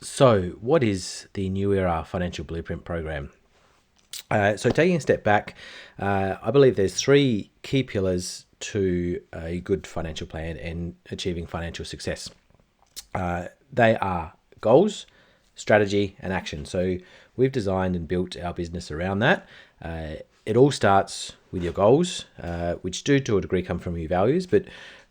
So, what is the New Era Financial Blueprint Program? So, taking a step back, I believe there's three key pillars to a good financial plan and achieving financial success. They are goals, strategy, and action. So, we've designed and built our business around that. It all starts with your goals, which do to a degree come from your values, but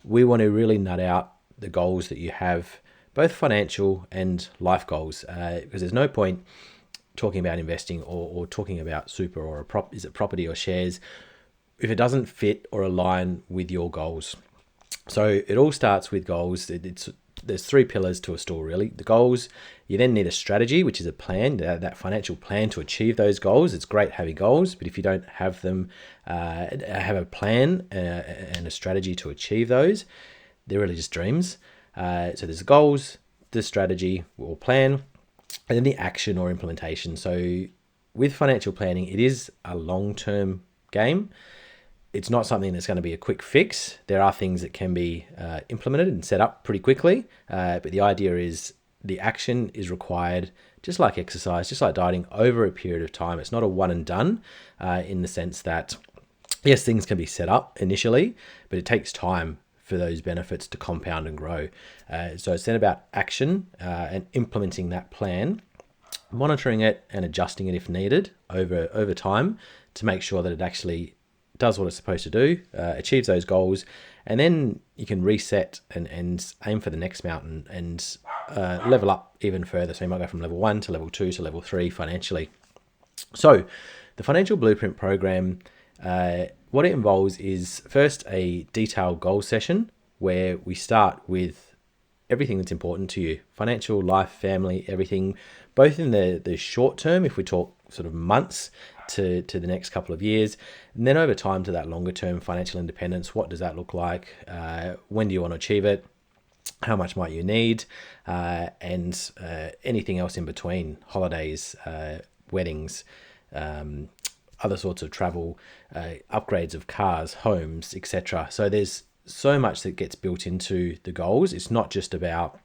we want to really nut out the goals that you have, both financial and life goals, because there's no point talking about investing or talking about super or is it property or shares if it doesn't fit or align with your goals. So it all starts with goals. There's three pillars to a store, really. The goals, you then need a strategy, which is a plan, that financial plan to achieve those goals. It's great having goals, but if you don't have them, have a plan and a strategy to achieve those, they're really just dreams. So there's the goals, the strategy or plan, and then the action or implementation. So with financial planning, it is a long-term game. It's not something that's going to be a quick fix. There are things that can be implemented and set up pretty quickly, but the idea is the action is required, just like exercise, just like dieting, over a period of time. It's not a one and done in the sense that, yes, things can be set up initially, but it takes time for those benefits to compound and grow. So it's then about action and implementing that plan, monitoring it and adjusting it if needed over time to make sure that it actually does what it's supposed to do, achieves those goals, and then you can reset and aim for the next mountain and level up even further. So you might go from level 1 to level 2 to level 3 financially. So the Financial Blueprint Program, what it involves is first a detailed goal session where we start with everything that's important to you: financial, life, family, everything, both in the short term, if we talk sort of months, to the next couple of years, and then over time to that longer term financial independence. What does that look like? When do you want to achieve it? How much might you need? And anything else in between: holidays, weddings, other sorts of travel, upgrades of cars, homes, etc. So there's so much that gets built into the goals. It's not just about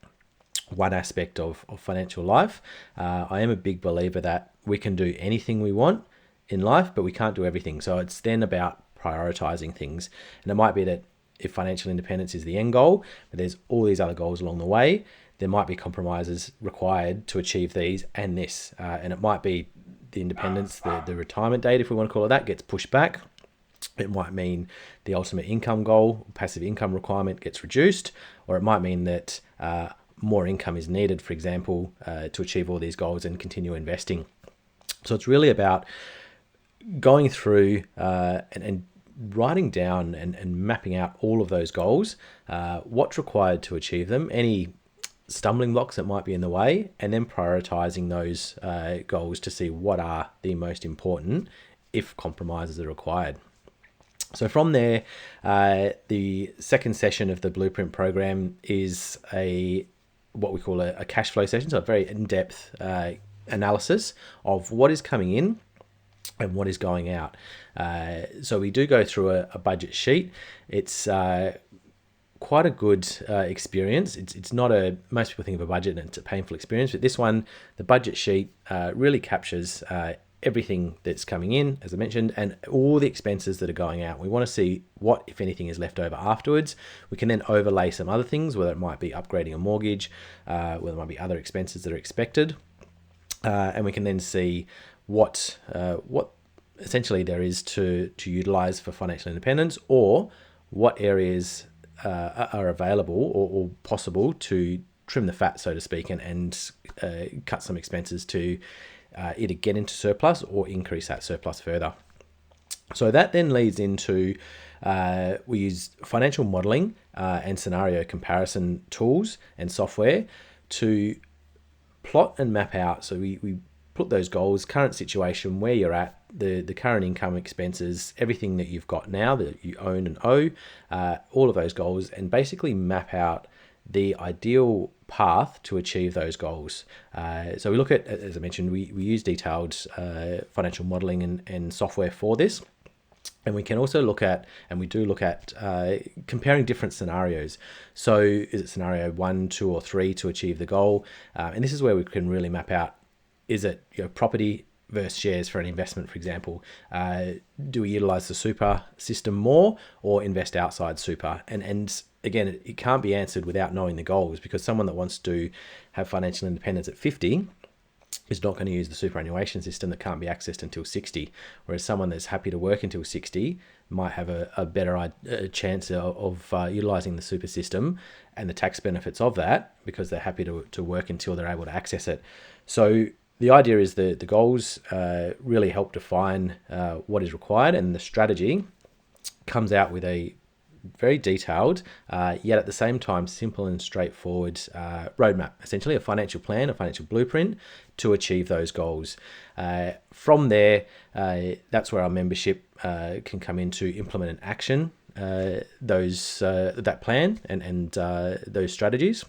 one aspect of financial life. I am a big believer that we can do anything we want in life, but we can't do everything. So it's then about prioritizing things. And it might be that if financial independence is the end goal, but there's all these other goals along the way, there might be compromises required to achieve these and this. And it might be the independence, the retirement date, if we want to call it that, gets pushed back. It might mean the ultimate income goal, passive income requirement, gets reduced, or it might mean that more income is needed, for example, to achieve all these goals and continue investing. So it's really about going through and writing down and mapping out all of those goals, what's required to achieve them, any stumbling blocks that might be in the way, and then prioritizing those goals to see what are the most important if compromises are required. So from there, the second session of the Blueprint program is what we call a cash flow session, so a very in-depth analysis of what is coming in and what is going out. So we do go through a budget sheet. It's quite a good experience. It's not most people think of a budget and it's a painful experience, but this one, the budget sheet really captures everything that's coming in, as I mentioned, and all the expenses that are going out. We want to see what, if anything, is left over afterwards. We can then overlay some other things, whether it might be upgrading a mortgage, whether it might be other expenses that are expected, and we can then see what essentially there is to utilize for financial independence, or what areas are available or possible to trim the fat, so to speak, and cut some expenses to either get into surplus or increase that surplus further. So that then leads into we use financial modeling and scenario comparison tools and software to plot and map out. So we put those goals, current situation, where you're at, the current income, expenses, everything that you've got now that you own and owe, all of those goals, and basically map out the ideal path to achieve those goals. So we look at, as I mentioned, we use detailed financial modeling and software for this. And we can also look at, and we do look at, comparing different scenarios. So is it scenario 1, 2, or 3 to achieve the goal? And this is where we can really map out, is it property versus shares for an investment, for example? Do we utilize the super system more or invest outside super? And again, it can't be answered without knowing the goals, because someone that wants to have financial independence at 50 is not going to use the superannuation system that can't be accessed until 60, whereas someone that's happy to work until 60 might have a better chance of utilizing the super system and the tax benefits of that, because they're happy to work until they're able to access it. So the idea is the goals really help define what is required, and the strategy comes out with a very detailed, yet at the same time simple and straightforward roadmap, essentially a financial plan, a financial blueprint to achieve those goals. From there, that's where our membership can come in to implement and action that plan and those strategies.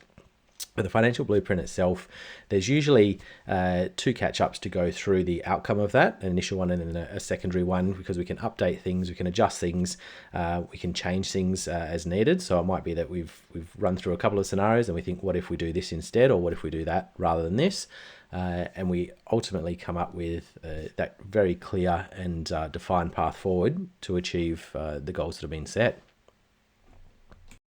But the financial blueprint itself, there's usually 2 catch-ups to go through the outcome of that, an initial one and then a secondary one, because we can update things, we can adjust things, we can change things as needed. So it might be that we've run through a couple of scenarios and we think, what if we do this instead, or what if we do that rather than this? And we ultimately come up with that very clear and defined path forward to achieve the goals that have been set.